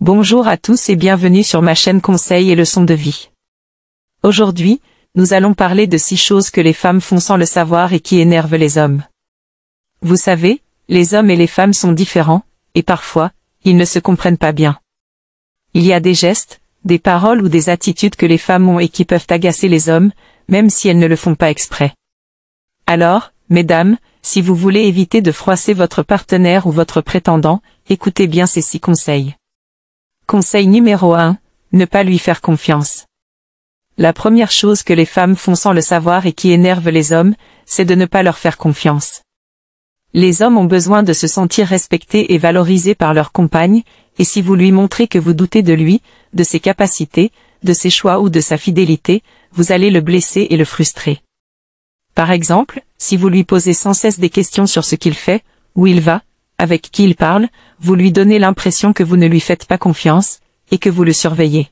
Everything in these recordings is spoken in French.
Bonjour à tous et bienvenue sur ma chaîne Conseils et leçons de vie. Aujourd'hui, nous allons parler de 6 choses que les femmes font sans le savoir et qui énervent les hommes. Vous savez, les hommes et les femmes sont différents, et parfois, ils ne se comprennent pas bien. Il y a des gestes, des paroles ou des attitudes que les femmes ont et qui peuvent agacer les hommes, même si elles ne le font pas exprès. Alors, mesdames, si vous voulez éviter de froisser votre partenaire ou votre prétendant, écoutez bien ces 6 conseils. Conseil numéro 1, ne pas lui faire confiance. La première chose que les femmes font sans le savoir et qui énerve les hommes, c'est de ne pas leur faire confiance. Les hommes ont besoin de se sentir respectés et valorisés par leur compagne, et si vous lui montrez que vous doutez de lui, de ses capacités, de ses choix ou de sa fidélité, vous allez le blesser et le frustrer. Par exemple, si vous lui posez sans cesse des questions sur ce qu'il fait, où il va, avec qui il parle, vous lui donnez l'impression que vous ne lui faites pas confiance, et que vous le surveillez.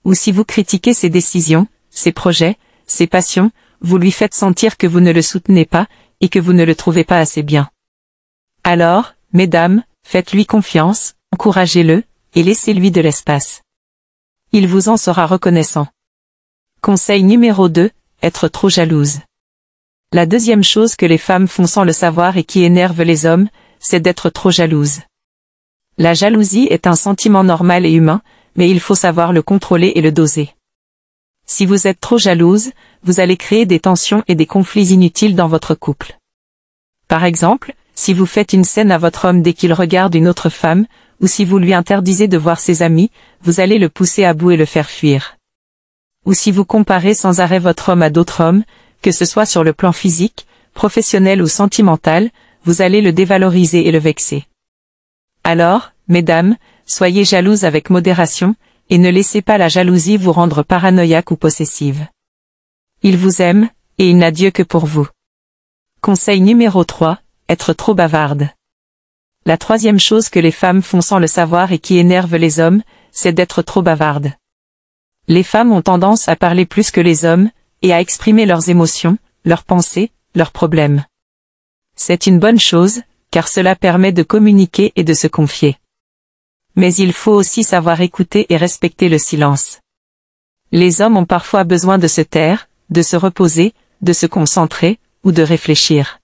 Ou si vous critiquez ses décisions, ses projets, ses passions, vous lui faites sentir que vous ne le soutenez pas, et que vous ne le trouvez pas assez bien. Alors, mesdames, faites-lui confiance, encouragez-le, et laissez-lui de l'espace. Il vous en sera reconnaissant. Conseil numéro 2, être trop jalouse. La deuxième chose que les femmes font sans le savoir et qui énerve les hommes, c'est d'être trop jalouse. La jalousie est un sentiment normal et humain, mais il faut savoir le contrôler et le doser. Si vous êtes trop jalouse, vous allez créer des tensions et des conflits inutiles dans votre couple. Par exemple, si vous faites une scène à votre homme dès qu'il regarde une autre femme, ou si vous lui interdisez de voir ses amis, vous allez le pousser à bout et le faire fuir. Ou si vous comparez sans arrêt votre homme à d'autres hommes, que ce soit sur le plan physique, professionnel ou sentimental, vous allez le dévaloriser et le vexer. Alors, mesdames, soyez jalouses avec modération, et ne laissez pas la jalousie vous rendre paranoïaque ou possessive. Il vous aime, et il n'a Dieu que pour vous. Conseil numéro 3, être trop bavarde. La troisième chose que les femmes font sans le savoir et qui énerve les hommes, c'est d'être trop bavarde. Les femmes ont tendance à parler plus que les hommes, et à exprimer leurs émotions, leurs pensées, leurs problèmes. C'est une bonne chose, car cela permet de communiquer et de se confier. Mais il faut aussi savoir écouter et respecter le silence. Les hommes ont parfois besoin de se taire, de se reposer, de se concentrer, ou de réfléchir.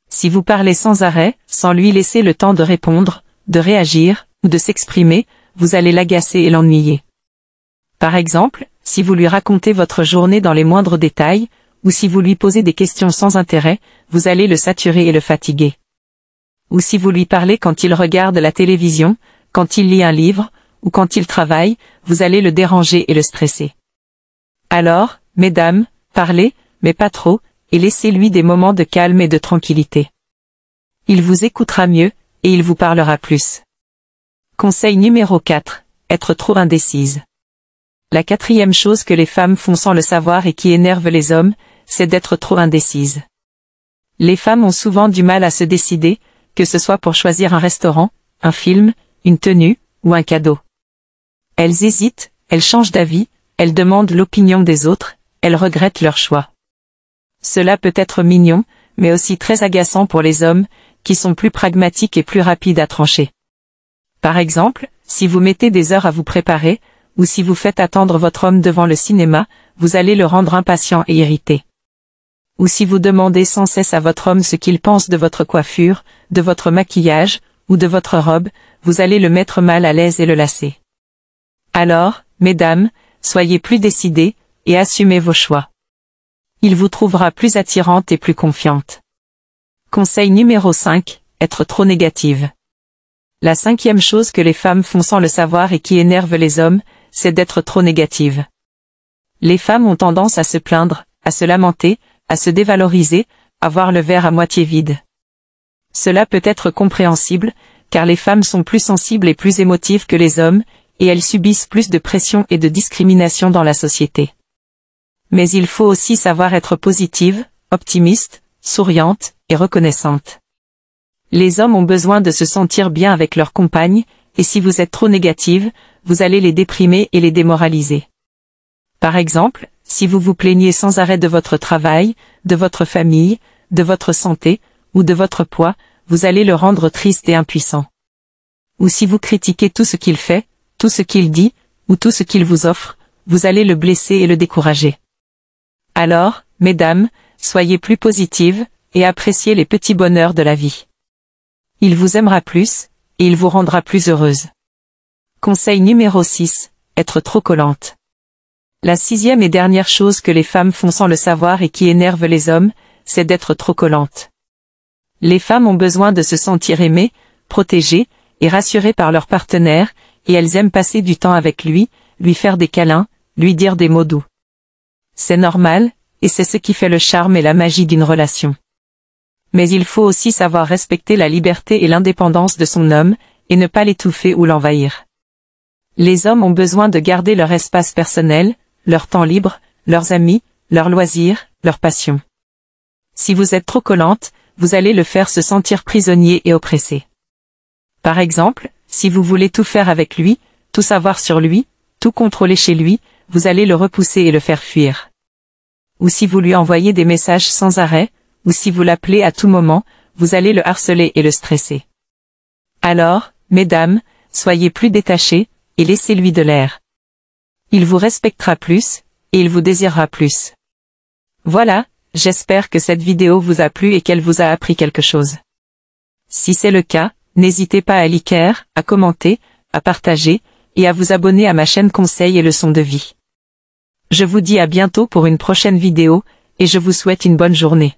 Si vous parlez sans arrêt, sans lui laisser le temps de répondre, de réagir, ou de s'exprimer, vous allez l'agacer et l'ennuyer. Par exemple, si vous lui racontez votre journée dans les moindres détails, ou si vous lui posez des questions sans intérêt, vous allez le saturer et le fatiguer. Ou si vous lui parlez quand il regarde la télévision, quand il lit un livre, ou quand il travaille, vous allez le déranger et le stresser. Alors, mesdames, parlez, mais pas trop, et laissez-lui des moments de calme et de tranquillité. Il vous écoutera mieux, et il vous parlera plus. Conseil numéro 4, être trop indécise. La quatrième chose que les femmes font sans le savoir et qui énerve les hommes, c'est d'être trop indécises. Les femmes ont souvent du mal à se décider, que ce soit pour choisir un restaurant, un film, une tenue, ou un cadeau. Elles hésitent, elles changent d'avis, elles demandent l'opinion des autres, elles regrettent leur choix. Cela peut être mignon, mais aussi très agaçant pour les hommes, qui sont plus pragmatiques et plus rapides à trancher. Par exemple, si vous mettez des heures à vous préparer, ou si vous faites attendre votre homme devant le cinéma, vous allez le rendre impatient et irrité. Ou si vous demandez sans cesse à votre homme ce qu'il pense de votre coiffure, de votre maquillage, ou de votre robe, vous allez le mettre mal à l'aise et le lasser. Alors, mesdames, soyez plus décidées, et assumez vos choix. Il vous trouvera plus attirante et plus confiante. Conseil numéro 5, être trop négative. La cinquième chose que les femmes font sans le savoir et qui énerve les hommes, c'est d'être trop négative. Les femmes ont tendance à se plaindre, à se lamenter, à se dévaloriser, à voir le verre à moitié vide. Cela peut être compréhensible, car les femmes sont plus sensibles et plus émotives que les hommes, et elles subissent plus de pression et de discrimination dans la société. Mais il faut aussi savoir être positive, optimiste, souriante, et reconnaissante. Les hommes ont besoin de se sentir bien avec leur compagne, et si vous êtes trop négative, vous allez les déprimer et les démoraliser. Par exemple, si vous vous plaignez sans arrêt de votre travail, de votre famille, de votre santé, ou de votre poids, vous allez le rendre triste et impuissant. Ou si vous critiquez tout ce qu'il fait, tout ce qu'il dit, ou tout ce qu'il vous offre, vous allez le blesser et le décourager. Alors, mesdames, soyez plus positives, et appréciez les petits bonheurs de la vie. Il vous aimera plus, et il vous rendra plus heureuse. Conseil numéro 6, être trop collante. La 6e et dernière chose que les femmes font sans le savoir et qui énerve les hommes, c'est d'être trop collante. Les femmes ont besoin de se sentir aimées, protégées, et rassurées par leur partenaire, et elles aiment passer du temps avec lui faire des câlins, lui dire des mots doux. C'est normal, et c'est ce qui fait le charme et la magie d'une relation. Mais il faut aussi savoir respecter la liberté et l'indépendance de son homme, et ne pas l'étouffer ou l'envahir. Les hommes ont besoin de garder leur espace personnel, leur temps libre, leurs amis, leurs loisirs, leurs passions. Si vous êtes trop collante, vous allez le faire se sentir prisonnier et oppressé. Par exemple, si vous voulez tout faire avec lui, tout savoir sur lui, tout contrôler chez lui, vous allez le repousser et le faire fuir. Ou si vous lui envoyez des messages sans arrêt, ou si vous l'appelez à tout moment, vous allez le harceler et le stresser. Alors, mesdames, soyez plus détachées, et laissez-lui de l'air. Il vous respectera plus, et il vous désirera plus. Voilà, j'espère que cette vidéo vous a plu et qu'elle vous a appris quelque chose. Si c'est le cas, n'hésitez pas à liker, à commenter, à partager, et à vous abonner à ma chaîne Conseils et Leçons de vie. Je vous dis à bientôt pour une prochaine vidéo, et je vous souhaite une bonne journée.